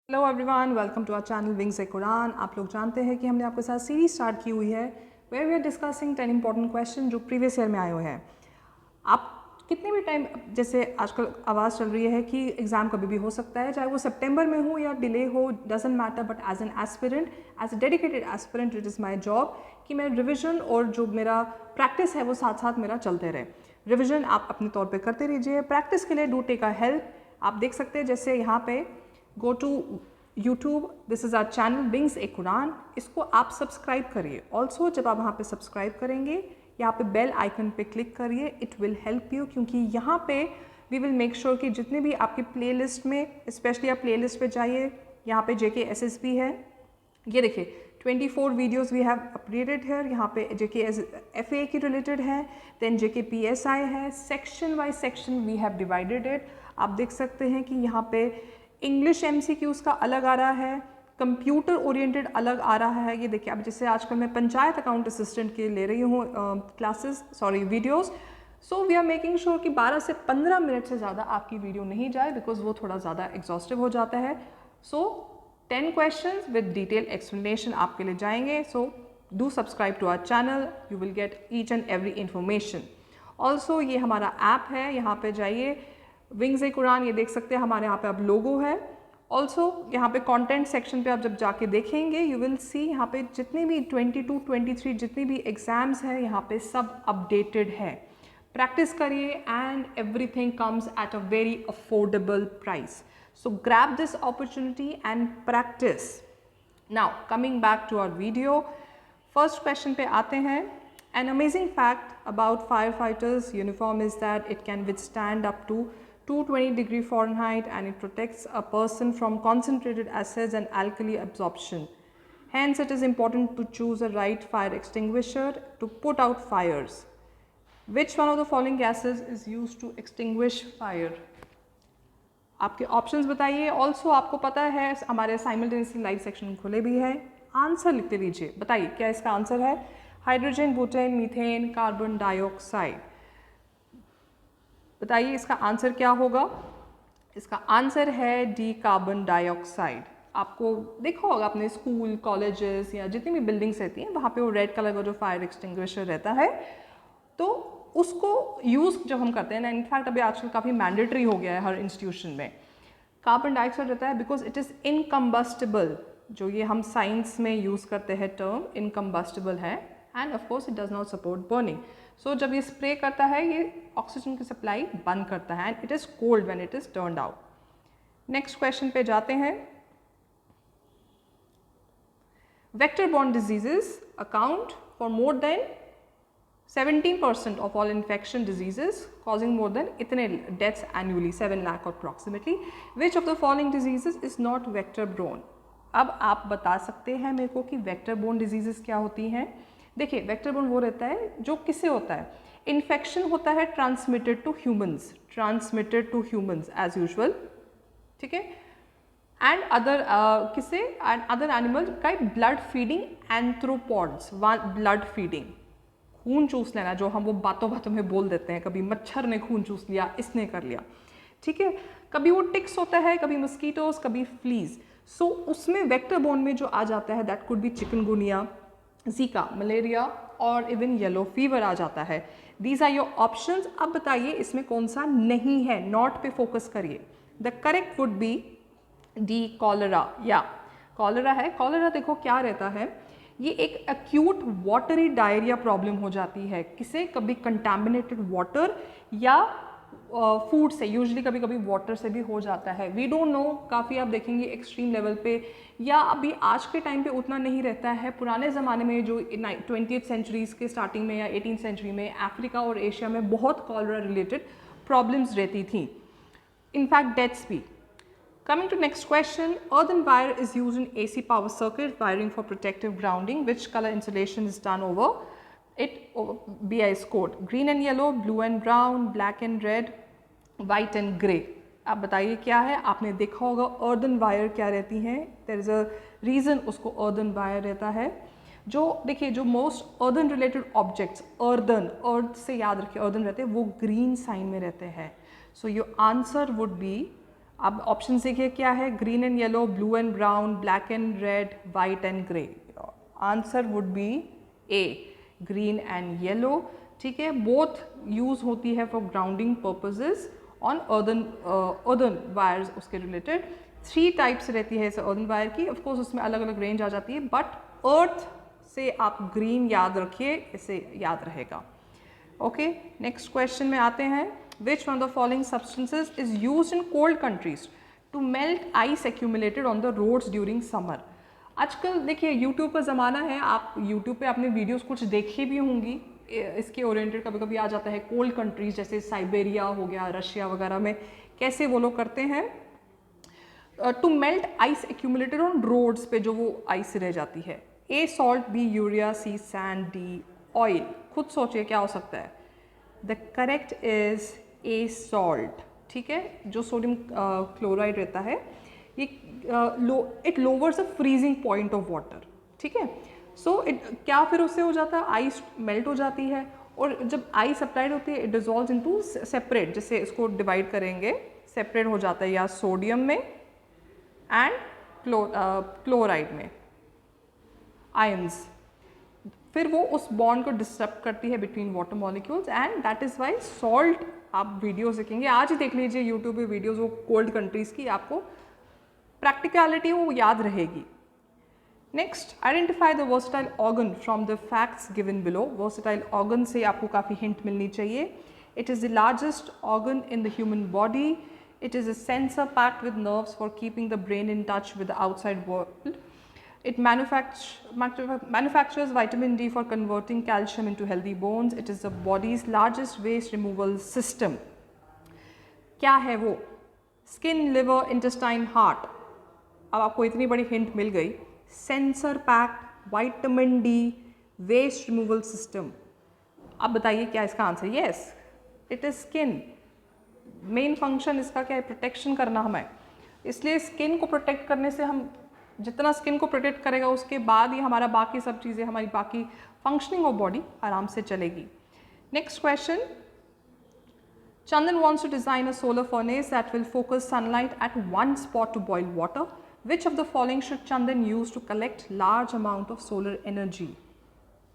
Hello everyone, welcome to our channel Wings ए Quran. आप लोग जानते हैं कि हमने आपके साथ सीरीज स्टार्ट की हुई है where we are discussing 10 important question जो प्रीवियस ईयर में आए हुए हैं। आप कितने भी टाइम, जैसे आजकल आवाज़ चल रही है कि एग्ज़ाम कभी भी हो सकता है, चाहे वो सितंबर में हो या डिले हो, doesn't matter, but as an aspirant, as a dedicated aspirant, it is my job कि मैं रिविजन और जो मेरा प्रैक्टिस है वो साथ साथ मेरा चलते रहे। रिविजन आप अपने तौर पे करते रहिए, प्रैक्टिस के लिए डू टेक अ हेल्प। आप देख सकते हैं जैसे यहाँ पे go to YouTube, this is our channel Wings ए कुरान, इसको आप सब्सक्राइब करिए। ऑल्सो जब आप वहाँ पे सब्सक्राइब करेंगे, यहाँ पे बेल आइकन पे क्लिक करिए, इट विल हेल्प यू, क्योंकि यहाँ पे वी विल मेक श्योर कि जितने भी आपकी प्लेलिस्ट में, स्पेशली आप प्लेलिस्ट पे जाइए, यहाँ पे जेके एसएसबी है, ये देखिए 24 वीडियोस वी हैव अपलोडेड है। यहाँ पे जेके एफए की रिलेटेड है, देन जेके पीएसआई है, section wise section we have divided it. आप देख सकते हैं कि यहाँ पे इंग्लिश एमसीक्यूज का अलग आ रहा है, कंप्यूटर ओरिएंटेड अलग आ रहा है। ये देखिए, अब जैसे आजकल मैं पंचायत अकाउंट असिस्टेंट के ले रही हूँ classes, sorry videos, so we are making sure कि 12 से 15 मिनट से ज़्यादा आपकी वीडियो नहीं जाए, बिकॉज वो थोड़ा ज़्यादा एग्जॉस्टिव हो जाता है। So 10 questions with detail explanation आपके लिए जाएंगे। So do subscribe to our channel, you will get each and every information. Also ये हमारा ऐप है, यहाँ पे जाइए विंग्स ए कुरान, ये देख सकते हैं हमारे यहाँ पे अब लोगो है। ऑल्सो यहाँ पे कंटेंट सेक्शन पे आप जब जाके देखेंगे, यू विल सी यहाँ पे जितने भी 22, 23 जितने भी एग्जाम्स हैं यहाँ पे सब अपडेटेड है। प्रैक्टिस करिए and everything comes at a very affordable price. So grab this opportunity and practice. Now coming back to our video, first question पे आते हैं। An amazing fact about firefighters uniform is that it can withstand up to 220 Fahrenheit and it protects a person from concentrated acids and alkali absorption. Hence, it is important to choose a right fire extinguisher to put out fires. Which one of the following gases is used to extinguish fire? आपके options बताइए। Also आपको पता है हमारे simultaneously live section खुले भी है, answer लिखते लीजिए। बताइए क्या इसका आंसर है? Hydrogen, butane, methane, carbon dioxide. बताइए इसका आंसर क्या होगा? इसका आंसर है डी, कार्बन डाइऑक्साइड। आपको देखा होगा अपने स्कूल, कॉलेजेस या जितनी भी बिल्डिंग्स रहती हैं वहाँ पे वो रेड कलर का जो फायर एक्सटिंग्विशर रहता है, तो उसको यूज़ जब हम करते हैं ना, इनफैक्ट अभी आजकल काफ़ी मैंडेटरी हो गया है हर इंस्टीट्यूशन में, कार्बन डाइऑक्साइड रहता है बिकॉज इट इज़ इनकम्बस्टिबल। जो ये हम साइंस में यूज़ करते हैं टर्म, इनकम्बस्टिबल है, and of course it does not support burning. So जब ये स्प्रे करता है ये ऑक्सीजन की सप्लाई बंद करता है and it is cold when it is turned out. Next question पे जाते हैं। Vector borne diseases account for more than 17% of all infection diseases, causing more than इतने deaths annually, 7 lakh approximately. Which of the following diseases is not vector borne? अब आप बता सकते हैं मेरे को कि वेक्टर बोर्न डिजीजेस क्या होती हैं। देखिए वेक्टर बोर्न वो रहता है जो किससे होता है, इन्फेक्शन होता है transmitted to humans as usual, ठीक है, एंड अदर किससे, एंड अदर एनिमल का blood feeding arthropods, blood feeding, खून चूस लेना, जो हम वो बातों बातों में बोल देते हैं, कभी मच्छर ने खून चूस लिया, इसने कर लिया, ठीक है, कभी वो टिक्स होता है, कभी मस्कीटोस, कभी फ्लीज। सो उसमें वेक्टर बोर्न में जो आ जाता है that could be chikungunya, Zika, malaria और इवन येलो फीवर आ जाता है। These are your options. अब बताइए इसमें कौन सा नहीं है, नॉट पे फोकस करिए। The correct would be D, cholera. या कॉलरा है। कॉलरा देखो क्या रहता है, ये एक एक्यूट वाटरी डायरिया प्रॉब्लम हो जाती है। किसे? कभी कंटामिनेटेड वाटर या फूड से, यूजुअली कभी कभी वाटर से भी हो जाता है। वी डोंट नो, काफ़ी आप देखेंगे एक्सट्रीम लेवल पे, या अभी आज के टाइम पे उतना नहीं रहता है। पुराने ज़माने में जो 20th सेंचुरीज़ के स्टार्टिंग में या 18th सेंचुरी में अफ्रीका और एशिया में बहुत कॉलरा रिलेटेड प्रॉब्लम्स रहती थी, इनफैक्ट डेथ्स भी। Coming to next question, earthen wire is used in AC power circuit wiring for protective grounding. Which color insulation is done over it? BIS code: green and yellow, blue and brown, black and red, white and grey. आप बताइए क्या है? आपने देखा होगा earthen wire क्या रहती हैं, there is a reason उसको earthen wire रहता है। जो देखिए जो most earthen related objects, earthen, earth से याद रखिए earthen रहते हैं, वो green sign में रहते हैं। So your answer would be अब ऑप्शन देखिए क्या है, green and yellow, blue and brown, black and red, white and grey. Answer would be A, green and yellow. ठीक है, बोथ यूज होती है for grounding purposes on earthen wires उसके related. 3 types रहती है इस अर्दन वायर की, of course उसमें अलग अलग रेंज आ जाती है, बट अर्थ से आप ग्रीन याद रखिए, इसे याद रहेगा। ओके, नेक्स्ट क्वेश्चन में आते हैं। Which one of the following substances is used in cold countries to melt ice accumulated on the roads during summer. आजकल देखिए यूट्यूब का ज़माना है, आप यूट्यूब पे अपने वीडियोस कुछ देखी भी होंगी, इसके ओरिएंटेड कभी कभी आ जाता है कोल्ड कंट्रीज जैसे साइबेरिया हो गया, रशिया वगैरह में कैसे वो लोग करते हैं to melt ice accumulated on roads पे जो वो आइस रह जाती है। A salt, B urea, C sand, D oil. खुद सोचिए क्या हो सकता है। The correct is A salt. ठीक है, जो सोडियम क्लोराइड रहता है ये it lowers the freezing point of water. ठीक है, सो इट क्या फिर उससे हो जाता है, आइस मेल्ट हो जाती है, और जब आइस अप्लाइड होती है इट डिजॉल्व्स इनटू सेपरेट, जैसे इसको डिवाइड करेंगे सेपरेट हो जाता है या सोडियम में एंड क्लोराइड में आयंस। फिर वो उस बॉन्ड को डिस्टर्ब करती है between water molecules and that is why salt. आप वीडियोस देखेंगे, आज ही देख लीजिए यूट्यूब पे वीडियोस वो कोल्ड कंट्रीज़ की, आपको प्रैक्टिकलिटी वो याद रहेगी। Next, identify the versatile organ from the facts given below. Versatile organ से आपको काफ़ी हिंट मिलनी चाहिए। It is the largest organ in the human body. It is a sensor packed with nerves for keeping the brain in touch with the outside world. It manufactures vitamin D for converting calcium into healthy bones. It is the body's largest waste removal system. क्या है वो? Skin, liver, intestine, heart. अब आपको इतनी बड़ी hint मिल गई। Sensor packed, vitamin D, waste removal system. अब बताइए क्या इसका answer? Yes, it is skin. Main function इसका क्या है? प्रोटेक्शन करना हमें। इसलिए स्किन को प्रोटेक्ट करने से, हम जितना स्किन को प्रोटेक्ट करेगा उसके बाद ही हमारा बाकी सब चीज़ें, हमारी बाकी फंक्शनिंग ऑफ बॉडी आराम से चलेगी। Next question, Chandan wants to design a solar furnace that will focus sunlight at one spot to boil water. Which of the following should Chandan use to collect large amount of solar energy?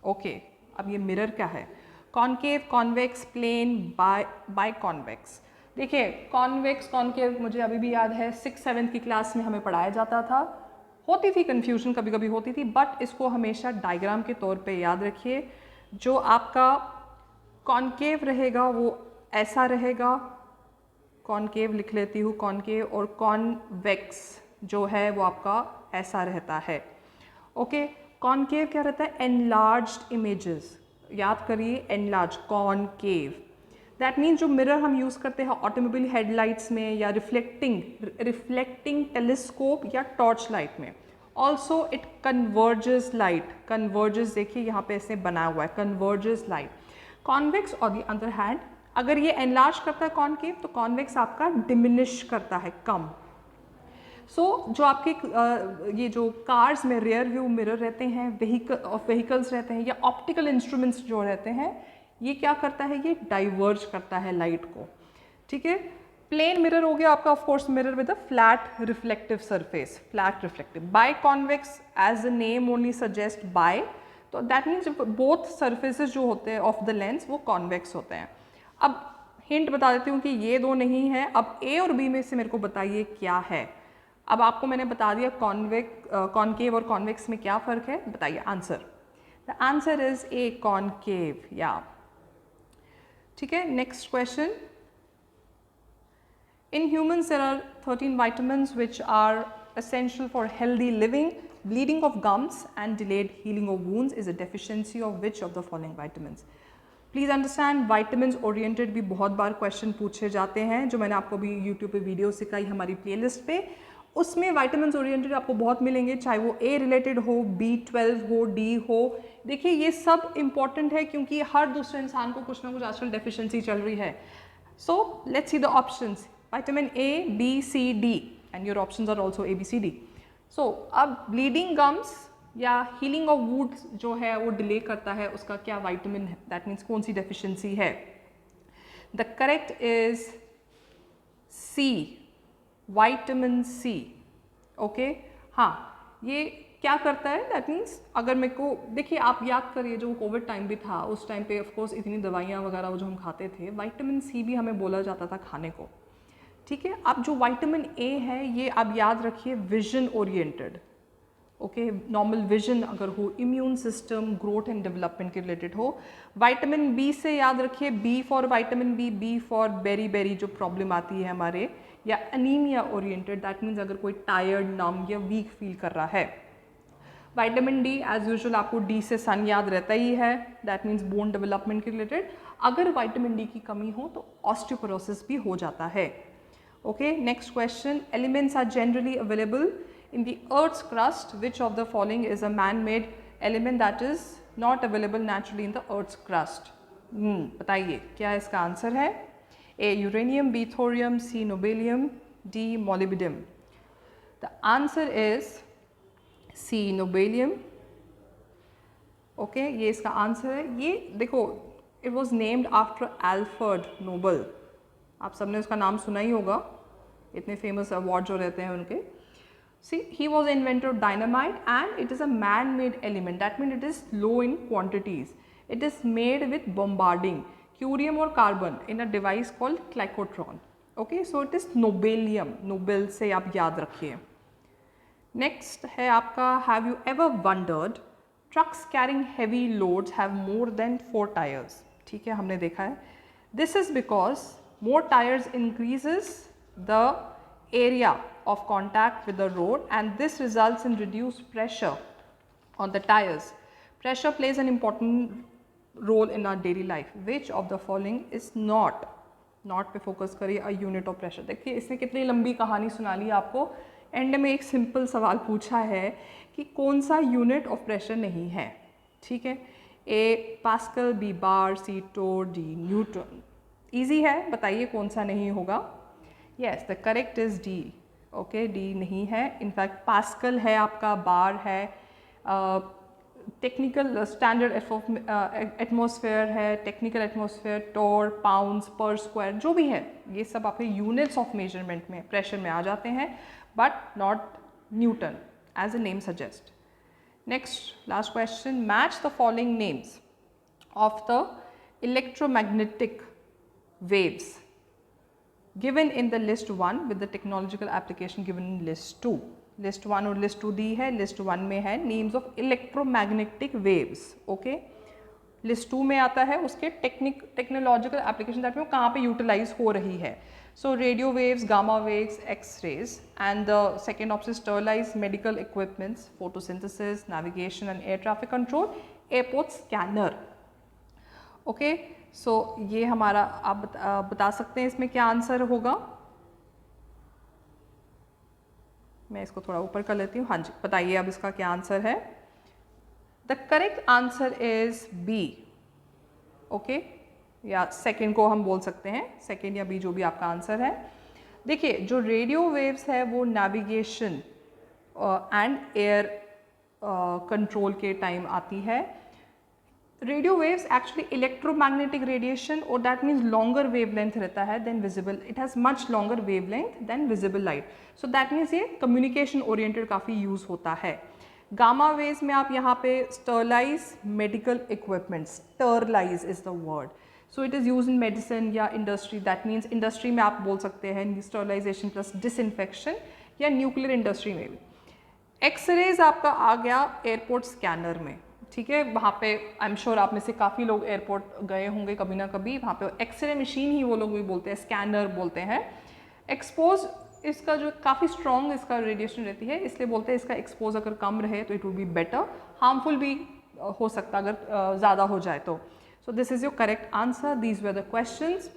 Okay, अब ये mirror क्या है? Concave, convex, plane, biconvex. देखिए convex concave मुझे अभी भी याद है, 6-7 की क्लास में हमें पढ़ाया जाता था। होती थी कन्फ्यूजन, कभी कभी होती थी, बट इसको हमेशा डायग्राम के तौर पे याद रखिए। जो आपका कॉन्केव रहेगा वो ऐसा रहेगा, कॉन्केव लिख लेती हूँ कॉन्केव, और कॉन्वेक्स जो है वो आपका ऐसा रहता है। ओके, कॉन्केव क्या रहता है? Enlarged images. याद करिए, एनलार्ज, कॉन्केव। दैट मीन्स जो मिरर हम यूज़ करते हैं ऑटोमोबाइल हेडलाइट्स में या रिफ्लेक्टिंग टेलीस्कोप या टॉर्च लाइट में। Also it converges light. Converges देखिए यहाँ पे ऐसे बना हुआ है, converges light. Convex on the other hand, अगर ये एनलार्ज करता है कॉन्केव, तो कॉन्वेक्स आपका डिमिनिश करता है, कम। जो आपके ये जो कार्स में रियर व्यू मिरर रहते हैं, व्हीकल्स रहते हैं, या ऑप्टिकल इंस्ट्रूमेंट्स जो रहते हैं, ये क्या करता है? ये डाइवर्ज करता है लाइट को। ठीक है, प्लेन मिरर हो गया आपका, of course mirror with a flat reflective surface, flat reflective. Bi convex, as the name only suggest bi, तो दैट मीन्स बोथ सरफेसेस जो होते हैं ऑफ द लेंस वो कॉन्वेक्स होते हैं। अब हिंट बता देती हूँ कि ये दो नहीं है। अब ए और बी में से मेरे को बताइए क्या है। अब आपको मैंने बता दिया कॉन्केव और कॉन्वेक्स में क्या फ़र्क है, बताइए answer. The answer is A, concave. या ठीक है, next question. In humans there are 13 vitamins which are essential for healthy living. Bleeding of gums and delayed healing of wounds is a deficiency of which of the following vitamins? Please understand, vitamins oriented भी बहुत बार question पूछे जाते हैं, जो मैंने आपको भी YouTube पे वीडियो सिखाई हमारी प्लेलिस्ट पे, उसमें वाइटामिन्स ओरिएंटेड आपको बहुत मिलेंगे, चाहे वो ए रिलेटेड हो, B12 हो, डी हो। देखिए ये सब इंपॉर्टेंट है क्योंकि हर दूसरे इंसान को कुछ ना कुछ आजकल डेफिशिएंसी चल रही है। So let's see the options, vitamin A, B, C, D, and your options are also A, B, C, D. So अब ब्लीडिंग गम्स या हीलिंग ऑफ वुंड्स जो है वो डिले करता है, उसका क्या विटामिन है, दैट मीन्स कौन सी डेफिशिएंसी है? The correct is C, vitamin C. Okay, हाँ, ये क्या करता है, दैट मीन्स अगर मेरे को, देखिए आप याद करिए जो कोविड टाइम भी था, उस टाइम पे ऑफ कोर्स इतनी दवाइयाँ वगैरह वो जो हम खाते थे, विटामिन सी भी हमें बोला जाता था खाने को। ठीक है, अब जो विटामिन ए है ये आप याद रखिए vision oriented. Okay, normal vision अगर हो, immune system, growth and development के रिलेटेड हो। विटामिन बी से याद रखिए, B for vitamin B, B for beriberi जो प्रॉब्लम आती है हमारे, या एनीमिया ओरिएंटेड, दैट मीन्स अगर कोई टायर्ड, नम या वीक फील कर रहा है। विटामिन डी एज यूजुअल आपको डी से सन याद रहता ही है, दैट मीन्स बोन डेवलपमेंट के रिलेटेड। अगर विटामिन डी की कमी हो तो ऑस्टियोपोरोसिस भी हो जाता है। Okay, next question, elements are generally available in the earth's crust, which of the following is a man-made element that is not available naturally in the earth's crust? बताइए क्या इसका आंसर है? A uranium, B thorium, C nobelium, D molybdenum. The answer is C nobelium. Okay, ये इसका answer है। ये देखो, it was named after Alfred Nobel. आप सबने उसका नाम सुना ही होगा, इतने फेमस अवार्ड जो रहते हैं उनके। See, he was inventor of dynamite and it is a man-made element. That means it is low in quantities. It is made with bombarding curium or carbon in a device called clicotron. Okay, so it is nobelium. Nobel से आप याद रखिए। Next है आपका, have you ever wondered trucks carrying heavy loads have more than 4 tires? ठीक है, हमने देखा है। This is because more tires increases the area of contact with the road and this results in reduced pressure on the tires. Pressure plays an important role in our daily life. Which of the following is not पे focus करिए, a unit of pressure? देखिए इसने कितनी लंबी कहानी सुना ली आपको, and में एक सिंपल सवाल पूछा है कि कौन सा यूनिट ऑफ प्रेशर नहीं है। ठीक है, A pascal, B bar, C torr, D newton. Easy है, बताइए कौन सा नहीं होगा। Yes, the correct is D. Okay, D नहीं है, इनफैक्ट पास्कल है आपका, बार है, टेक्निकल स्टैंडर्ड एटमॉस्फेयर है, technical atmosphere, torr, pounds per square, जो भी है ये सब आपके यूनिट्स ऑफ मेजरमेंट में, प्रेशर में आ जाते हैं, but not newton as a name suggest. Next, last question, match the following names of the electromagnetic waves given in the list 1 with the technological application given in list 2. list 1 और list 2 दी है, list 1 में है names of electromagnetic waves. okay, list 2 में आता है उसके technological application, that में कहाँ पे यूटिलाइज हो रही है। So radio waves, gamma waves, X rays, and the second option sterilize medical equipments, photosynthesis, navigation and air traffic control, airport scanner. Okay, so ये हमारा, आप बता सकते हैं इसमें क्या आंसर होगा। मैं इसको थोड़ा ऊपर कर लेती हूँ। हाँ जी, बताइए अब इसका क्या आंसर है। The correct answer is B. Okay, या सेकंड को हम बोल सकते हैं, सेकंड या बी, जो भी आपका आंसर है। देखिए जो रेडियो वेव्स है वो नेविगेशन एंड एयर कंट्रोल के टाइम आती है। Radio waves actually electromagnetic radiation, और दैट मीन्स लॉन्गर वेवलेंथ रहता है than visible, it has much longer wavelength than visible light. So that means ये कम्युनिकेशन ओरिएंटेड काफ़ी यूज़ होता है। गामा वेव्स में आप यहाँ पे sterilize medical equipment, sterilize is the word, so it is use in medicine या industry, that means industry में आप बोल सकते हैं स्टरलाइजेशन प्लस डिसइंफेक्शन, या न्यूक्लियर इंडस्ट्री में भी। एक्सरेज आपका आ गया एयरपोर्ट स्कैनर में। ठीक है, वहाँ पे आई एम श्योर आप में से काफ़ी लोग एयरपोर्ट गए होंगे कभी ना कभी, वहाँ पे एक्सरे मशीन ही वो लोग भी बोलते हैं, स्कैनर बोलते हैं। एक्सपोज इसका जो काफ़ी स्ट्रॉन्ग इसका रेडिएशन रहती है, इसलिए बोलते हैं इसका एक्सपोज अगर कम रहे तो it will be better, harmful भी हो सकता अगर ज़्यादा हो जाए तो। So this is your correct answer, these were the questions.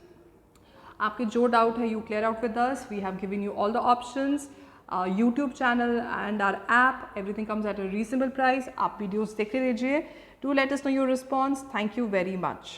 आपके जो डाउट है you clear out with us, we have given you all the options, YouTube channel and our app, everything comes at a reasonable price. आप videos देखते रहिए, do let us know your response. Thank you very much.